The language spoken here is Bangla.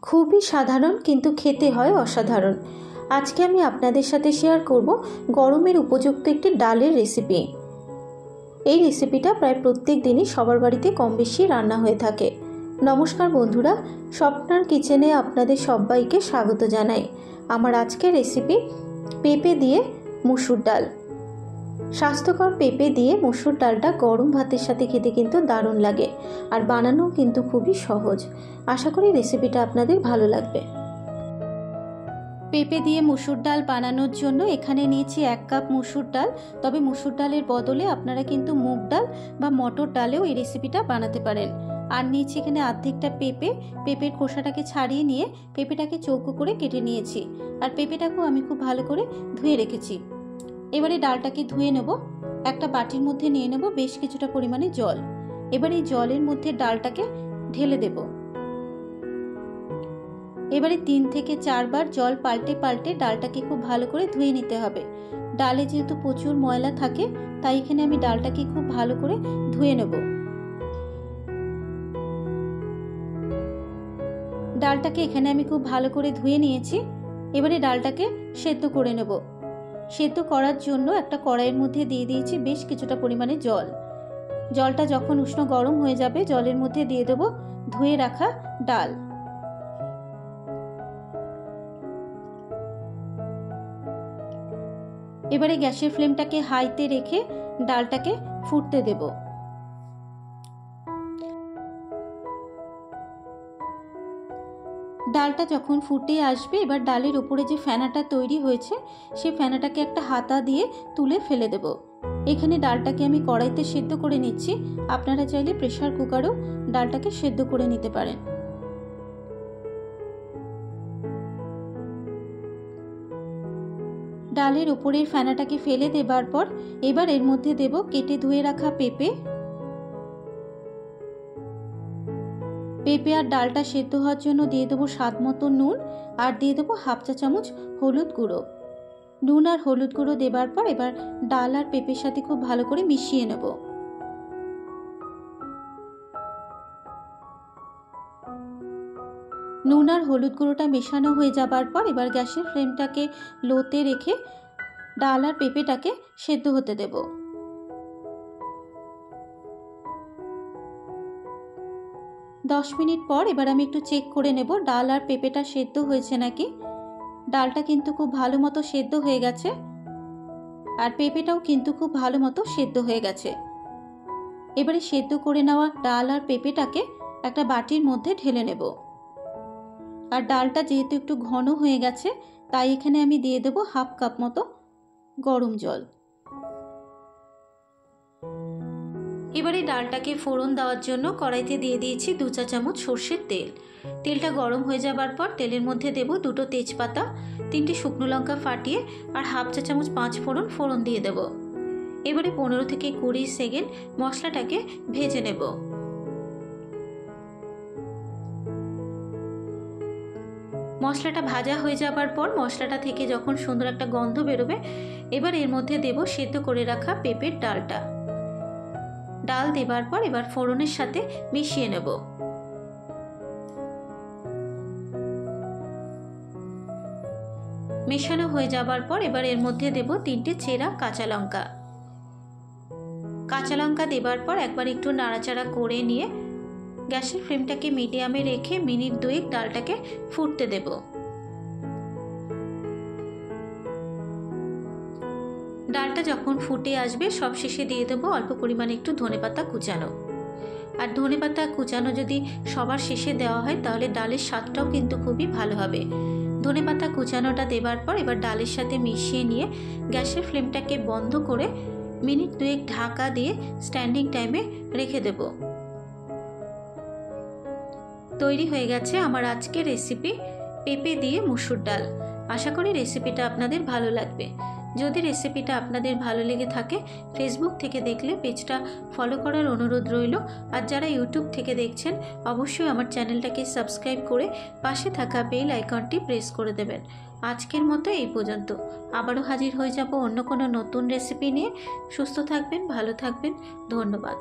খুবই সাধারণ কিন্তু খেতে হয় অসাধারণ। আজকে আমি আপনাদের সাথে শেয়ার করব গরমের উপযুক্ত একটি ডালের রেসিপি। এই রেসিপিটা প্রায় প্রত্যেক দিনই সবার বাড়িতে কম বেশি রান্না হয়ে থাকে। নমস্কার বন্ধুরা, স্বপ্নার কিচেনে আপনাদের সবাইকে স্বাগত জানাই। আমার আজকের রেসিপি পেঁপে দিয়ে মসুর ডাল। স্বাস্থ্যকর পেঁপে দিয়ে মসুর ডালটা গরম ভাতের সাথে খেতে কিন্তু দারুণ লাগে, আর বানানো কিন্তু খুবই সহজ। আশা করি রেসিপিটা আপনাদের ভালো লাগবে। পেঁপে দিয়ে মসুর ডাল বানানোর জন্য এখানে নিয়েছি 1 কাপ মসুর ডাল। তবে মসুর ডালের বদলে আপনারা কিন্তু মুগ ডাল বা মটর ডালেও এই রেসিপিটা বানাতে পারেন। আর নিয়েছি এখানে অর্ধেকটা পেঁপে। পেঁপের খোসাটাকে ছাড়িয়ে নিয়ে পেঁপেটাকে চৌকো করে কেটে নিয়েছি, আর পেঁপেটাকেও আমি খুব ভালো করে ধুয়ে রেখেছি। এবারে ডালটাকে ধুয়ে নেব। একটা বাটির মধ্যে নিয়ে নেব বেশ কিছুটা পরিমাণে জল। এবার এই জলের মধ্যে ডালটাকে ঢেলে দেব। এবারে 3 থেকে 4 বার জল পাল্টে পাল্টে ডালটাকে খুব ভালো করে ধুয়ে নিতে হবে। ডালে যেহেতু প্রচুর ময়লা থাকে, তাই এখানে আমি ডালটাকে খুব ভালো করে ধুয়ে নেব। ডালটাকে এখানে আমি খুব ভালো করে ধুয়ে নিয়েছি। এবারে ডালটাকে সেদ্ধ করে নেব। সেদ্ধ করার জন্য একটা কড়াইয়ের মধ্যে দিয়ে দিয়েছি বেশ কিছুটা পরিমাণে জল। জলটা যখন উষ্ণ গরম হয়ে যাবে, জলের মধ্যে দিয়ে দেব ধুয়ে রাখা ডাল। এবারে গ্যাসের ফ্লেমটাকে হাইতে রেখে ডালটাকে ফুটতে দেব। ডালটা যখন ফুটে আসবে, এবার ডালের উপরে যে ফেনাটা তৈরি হয়েছে সেই ফেনাটাকে একটা হাতা দিয়ে তুলে ফেলে দেব। এখানে ডালটাকে আমি কড়াইতে সেদ্ধ করে নিচ্ছি। আপনারা চাইলে প্রেসার কুকারেও ডালটাকে সেদ্ধ করে নিতে পারেন। ডালের উপরের ফেনাটাকে ফেলে দেবার পর এবার এর মধ্যে দেব কেটে ধুয়ে রাখা পেঁপে। পেঁপে আর ডালটা সেদ্ধ হওয়ার জন্য দিয়ে দেবো স্বাদ মতো নুন, আর দিয়ে দেবো 1/2 চা চামচ হলুদ গুঁড়ো। নুন আর হলুদ গুঁড়ো দেবার পর এবার ডাল আর পেঁপের সাথে খুব ভালো করে মিশিয়ে নেব। নুন আর হলুদ গুঁড়োটা মেশানো হয়ে যাবার পর এবার গ্যাসের ফ্লেমটাকে লোতে রেখে ডাল আর পেঁপেটাকে সেদ্ধ হতে দেব। দশ মিনিট পর এবার আমি একটু চেক করে নেব ডাল আর পেঁপেটা সেদ্ধ হয়েছে নাকি। ডালটা কিন্তু খুব ভালো মতো সেদ্ধ হয়ে গেছে, আর পেঁপেটাও কিন্তু খুব ভালো মতো সেদ্ধ হয়ে গেছে। এবারে সেদ্ধ করে নেওয়া ডাল আর পেঁপেটাকে একটা বাটির মধ্যে ঢেলে নেব। আর ডালটা যেহেতু একটু ঘন হয়ে গেছে, তাই এখানে আমি দিয়ে দেব 1/2 কাপ মতো গরম জল। এবারে ডালটাকে ফোড়ন দেওয়ার জন্য কড়াইতে দিয়ে দিয়েছি 2 চা চামচ সর্ষের তেল। তেলটা গরম হয়ে যাবার পর তেলের মধ্যে দেব 2টো তেজপাতা, 3টে শুকনো লঙ্কা ফাটিয়ে আর 1/2 চা চামচ 5 ফোড়ন দিয়ে দেব। এবারে 15 থেকে 20 সেকেন্ড মশলাটাকে ভেজে নেব। মশলাটা ভাজা হয়ে যাবার পর মশলাটা থেকে যখন সুন্দর একটা গন্ধ বেরোবে, এবার এর মধ্যে দেব সেদ্ধ করে রাখা পেঁপের ডালটা। ডাল দেবার পর এবার ফোড়নের সাথে মিশিয়ে নেব। মেশানো হয়ে যাবার পর এবার এর মধ্যে দেব 3টে চেরা কাঁচা লঙ্কা। কাঁচা লঙ্কা দেবার পর একবার একটু নাড়াচাড়া করে নিয়ে গ্যাসের ফ্লেমটাকে মিডিয়ামে রেখে মিনিট 2 ডালটাকে ফুটতে দেব। ডালটা যখন ফুটে আসবে সবশেষে দিয়ে দেবো অল্প পরিমাণে একটু ধনেপাতা কুচানো। আর ধনেপাতা কুচানো যদি সবার শেষে দেওয়া হয় তাহলে ডালের স্বাদটাও কিন্তু খুবই ভালো হবে। ধনেপাতা কুচানোটা দেবার পর এবার ডালের সাথে মিশিয়ে নিয়ে গ্যাসের ফ্লেমটাকে বন্ধ করে মিনিট 2 ঢাকা দিয়ে স্ট্যান্ডিং টাইমে রেখে দেব। তৈরি হয়ে গেছে আমার আজকের রেসিপি পেঁপে দিয়ে মসুর ডাল। আশা করি রেসিপিটা আপনাদের ভালো লাগবে। যদি রেসিপিটা আপনাদের ভালো লেগে থাকে, ফেসবুক থেকে দেখলে পেজটা ফলো করার অনুরোধ রইল। আর যারা ইউটিউব থেকে দেখছেন অবশ্যই আমার চ্যানেলটাকে সাবস্ক্রাইব করে পাশে থাকা বেল আইকনটি প্রেস করে দেবেন। আজকের মতো এই পর্যন্ত। আবারও হাজির হয়ে যাব অন্য কোনো নতুন রেসিপি নিয়ে। সুস্থ থাকবেন, ভালো থাকবেন। ধন্যবাদ।